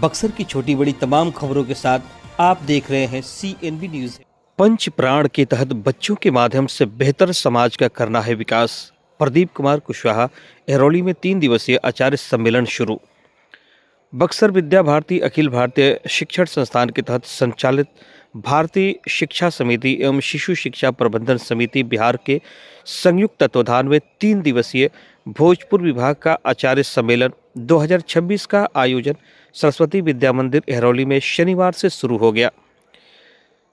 बक्सर की छोटी बड़ी तमाम खबरों के साथ आप देख रहे हैं CNB न्यूज। पंच प्राण के तहत बच्चों के माध्यम से बेहतर समाज का करना है विकास। प्रदीप कुमार कुशवाहा एहरौली में 3 दिवसीय आचार्य सम्मेलन शुरू। बक्सर विद्या भारती अखिल भारतीय शिक्षण संस्थान के तहत संचालित भारतीय शिक्षा समिति एवं शिशु शिक्षा प्रबंधन समिति बिहार के संयुक्त तत्वाधान में 3 दिवसीय भोजपुर विभाग का आचार्य सम्मेलन 2026 का आयोजन सरस्वती विद्या मंदिर एहरौली में शनिवार से शुरू हो गया,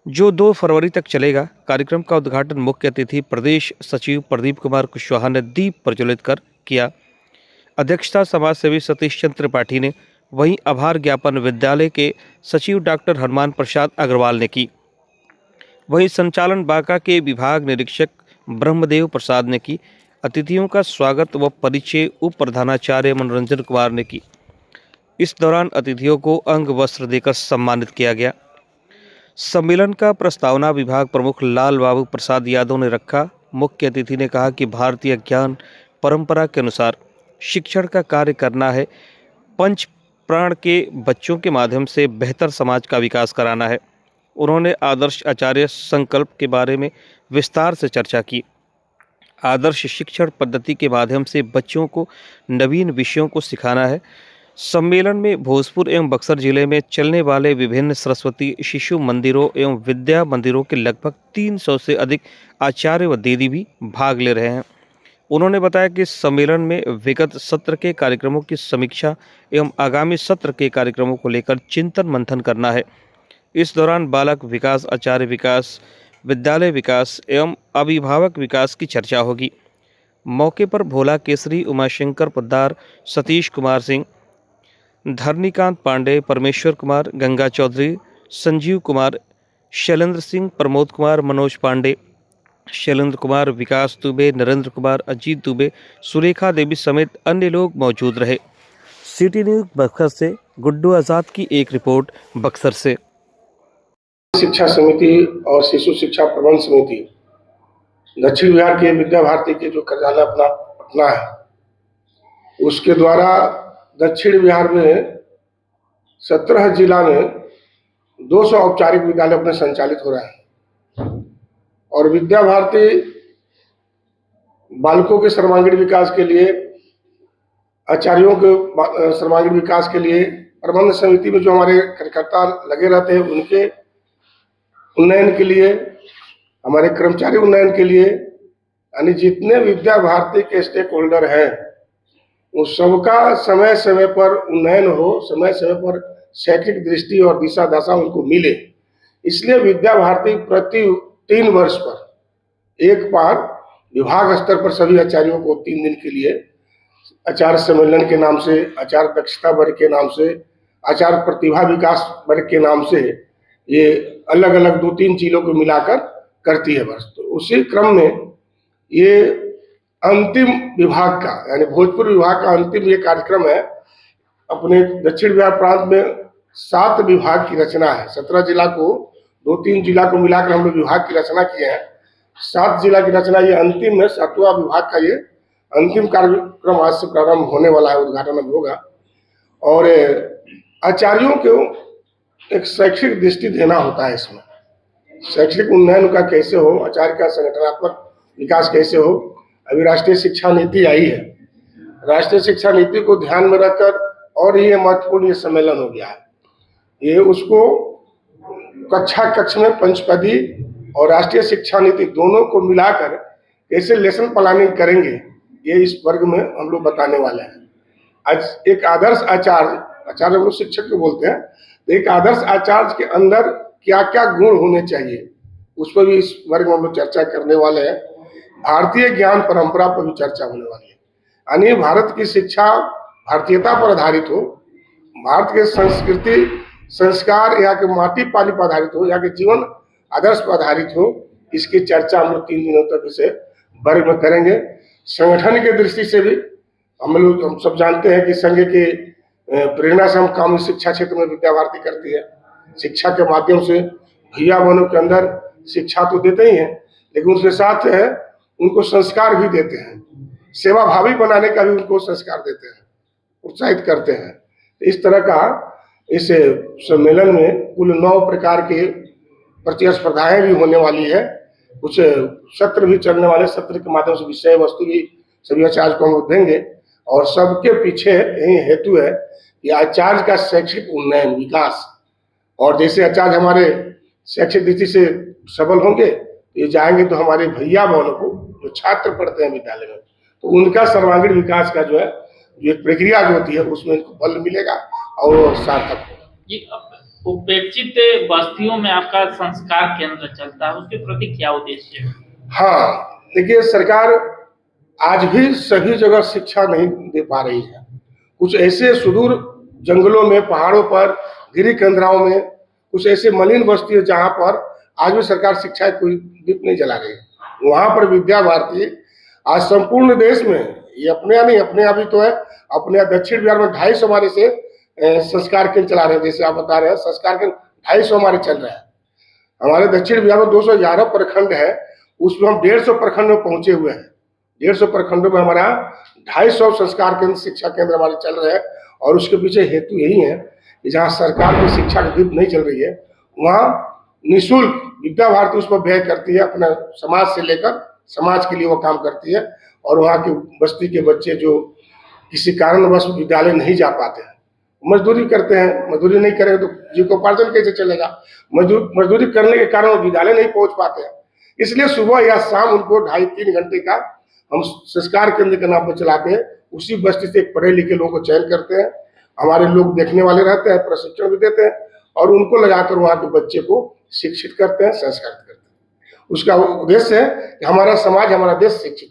जो 2 फरवरी तक चलेगा। कार्यक्रम का उद्घाटन मुख्य अतिथि प्रदेश सचिव प्रदीप कुमार कुशवाहा ने दीप प्रज्वलित कर किया। अध्यक्षता समाज सेवी सतीश चंद्र त्रिपाठी ने, वहीं आभार ज्ञापन विद्यालय के सचिव डॉक्टर हनुमान प्रसाद अग्रवाल ने की। वहीं संचालन बांका के विभाग निरीक्षक ब्रह्मदेव प्रसाद ने की। अतिथियों का स्वागत व परिचय उप प्रधानाचार्य मनोरंजन कुमार ने की। इस दौरान अतिथियों को अंग वस्त्र देकर सम्मानित किया गया। सम्मेलन का प्रस्तावना विभाग प्रमुख लाल बाबू प्रसाद यादव ने रखा। मुख्य अतिथि ने कहा कि भारतीय ज्ञान परंपरा के अनुसार शिक्षण का कार्य करना है। पंच प्राण के बच्चों के माध्यम से बेहतर समाज का विकास कराना है। उन्होंने आदर्श आचार्य संकल्प के बारे में विस्तार से चर्चा की। आदर्श शिक्षण पद्धति के माध्यम से बच्चों को नवीन विषयों को सिखाना है। सम्मेलन में भोजपुर एवं बक्सर जिले में चलने वाले विभिन्न सरस्वती शिशु मंदिरों एवं विद्या मंदिरों के लगभग 300 से अधिक आचार्य व दीदी भी भाग ले रहे हैं। उन्होंने बताया कि सम्मेलन में विगत सत्र के कार्यक्रमों की समीक्षा एवं आगामी सत्र के कार्यक्रमों को लेकर चिंतन मंथन करना है। इस दौरान बालक विकास, आचार्य विकास, विद्यालय विकास एवं अभिभावक विकास की चर्चा होगी। मौके पर भोला केसरी, उमाशंकर पोद्दार, सतीश कुमार सिंह, धरणीकांत पांडे, परमेश्वर कुमार, गंगा चौधरी, संजीव कुमार, शैलेंद्र सिंह, प्रमोद कुमार, मनोज पांडे, शैलेंद्र कुमार, विकास दुबे, नरेंद्र कुमार, अजीत दुबे, सुरेखा देवी समेत अन्य लोग मौजूद रहे। सिटी न्यूज बक्सर से गुड्डू आजाद की एक रिपोर्ट बक्सर से। शिक्षा समिति और शिशु शिक्षा प्रबंधन समिति दक्षिण बिहार के विद्या भारती के जो कार्यालय अपना पटना है, उसके द्वारा दक्षिण बिहार में 17 जिला में 200 औपचारिक विद्यालय अपने संचालित हो रहे हैं और विद्या भारती बालकों के सर्वांगीण विकास के लिए, आचार्यों के सर्वांगीण विकास के लिए प्रबंध समिति में जो हमारे कार्यकर्ता लगे रहते हैं, उनके उन्नयन के लिए, हमारे कर्मचारी उन्नयन के लिए, यानी जितने विद्या भारती के स्टेक होल्डर हैं उस सबका समय समय पर उन्नयन हो, समय समय पर शैक्षिक दृष्टि और दिशा दशा उनको मिले। इसलिए विद्या भारती प्रति 3 वर्ष पर एक बार विभाग स्तर पर सभी आचार्यों को 3 दिन के लिए आचार्य सम्मेलन के नाम से, आचार्य दक्षता वर्ग के नाम से, आचार्य प्रतिभा विकास वर्ग के नाम से ये अलग अलग 2-3 जिलों को मिलाकर करती है बस। तो उसी क्रम में ये अंतिम विभाग का, यानी भोजपुर विभाग का अंतिम ये कार्यक्रम है। अपने दक्षिण बिहार प्रांत में 7 विभाग की रचना है। 17 जिला को, 2-3 जिला को मिलाकर हम लोग विभाग की रचना किए हैं। 7 जिला की रचना ये अंतिम है। 7वां विभाग का ये अंतिम कार्यक्रम आज से प्रारंभ होने वाला है, उद्घाटन अब होगा। और आचार्यों को एक शैक्षिक दृष्टि देना होता है। इसमें शैक्षिक उन्नयन का कैसे हो, आचार्य का संगठनात्मक विकास कैसे हो। अभी राष्ट्रीय शिक्षा नीति आई है। राष्ट्रीय शिक्षा नीति को ध्यान में रखकर और ये महत्वपूर्ण ये सम्मेलन हो गया है। ये उसको कक्षा में पंचपदी और राष्ट्रीय शिक्षा नीति दोनों को मिलाकर कैसे लेसन प्लानिंग करेंगे, ये इस वर्ग में हम लोग बताने वाले हैं। आज एक आदर्श आचार्य हम लोग शिक्षक को बोलते हैं, एक आदर्श आचार्य के अंदर क्या क्या गुण होने चाहिए उस पर भी इस वर्ग में हम लोग चर्चा करने वाले हैं। भारतीय ज्ञान परंपरा पर भी चर्चा होने वाली है, यानी भारत की शिक्षा भारतीयता पर आधारित हो, भारत के संस्कृति संस्कार, यहाँ के माटी पानी पर आधारित हो, यहाँ के जीवन आदर्श पर आधारित हो। इसकी चर्चा हम लोग 3 दिनों तक इसे वर्ग में करेंगे। संगठन की दृष्टि से भी हम सब जानते हैं कि संघ के प्रेरणा से हम कानूनी शिक्षा क्षेत्र में विद्या भारती करती है। शिक्षा के माध्यम से भैया बहनों के अंदर शिक्षा तो देते ही हैं, लेकिन उसके साथ उनको संस्कार भी देते हैं। सेवाभावी बनाने का भी उनको संस्कार देते हैं, उत्साहित करते हैं। इस तरह का इस सम्मेलन में कुल 9 प्रकार के प्रतिस्पर्धाएं भी होने वाली है, कुछ सत्र भी चलने वाले, सत्र के माध्यम से विषय वस्तु भी सभी आचार्य को हम देंगे, और सबके पीछे यही हेतु है कि आचार्य का शैक्षिक उन्नयन विकास, और जैसे आचार्य हमारे शैक्षिक दृष्टि से सबल होंगे, ये जाएंगे तो हमारे भैया बहनों को जो छात्र पढ़ते हैं विद्यालय में, तो उनका सर्वांगीण विकास का जो है ये प्रक्रिया जो होती है उसमें इनको बल मिलेगा और वो सार्थक होगा। उपेक्षित बस्तियों में आपका संस्कार केंद्र चलता है, उसके प्रति क्या उद्देश्य है? हाँ, देखिए सरकार आज भी सभी जगह शिक्षा नहीं दे पा रही है। कुछ ऐसे सुदूर जंगलों में, पहाड़ों पर, गिरी कंदराओं में कुछ ऐसे मलिन बस्ती है जहाँ पर आज भी सरकार शिक्षा कोई दीप नहीं जला रही है। वहाँ पर विद्या भारती आज संपूर्ण देश में, ये अपने यहाँ नहीं, अपने यहाँ भी तो है, अपने यहाँ दक्षिण बिहार में 250 हमारे से संस्कार केंद्र चला रहे हैं। जैसे आप बता रहे हैं संस्कार केंद्र 250 हमारे चल रहे हैं। हमारे दक्षिण बिहार में 211 प्रखंड है, उसमें हम 150 प्रखंड में पहुंचे हुए हैं। 150 प्रखंडों में हमारा 250 संस्कार केंद्र, शिक्षा केंद्र हमारे चल रहे हैं। और उसके पीछे हेतु यही है कि जहाँ सरकार की शिक्षा की दीप नहीं चल रही है, वहाँ निःशुल्क विद्या भारती उस पर व्यय करती है, अपना समाज से लेकर समाज के लिए वो काम करती है। और वहाँ की बस्ती के बच्चे जो किसी कारणवश विद्यालय नहीं जा पाते हैं, मजदूरी करते हैं, मजदूरी नहीं करेंगे तो जीविकोपार्जन कैसे चलेगा? मजदूरी करने के कारण वो विद्यालय नहीं पहुंच पाते हैं। इसलिए सुबह या शाम उनको 2.5-3 घंटे का हम संस्कार केंद्र के नाम पर चलाते हैं। उसी बस्ती से एक पढ़े लिखे लोगों को चयन करते हैं, हमारे लोग देखने वाले रहते हैं, प्रशिक्षण भी देते हैं और उनको लगाकर वहाँ के बच्चे को शिक्षित करते हैं, संस्कारित करते हैं। उसका उद्देश्य है कि हमारा समाज, हमारा देश शिक्षित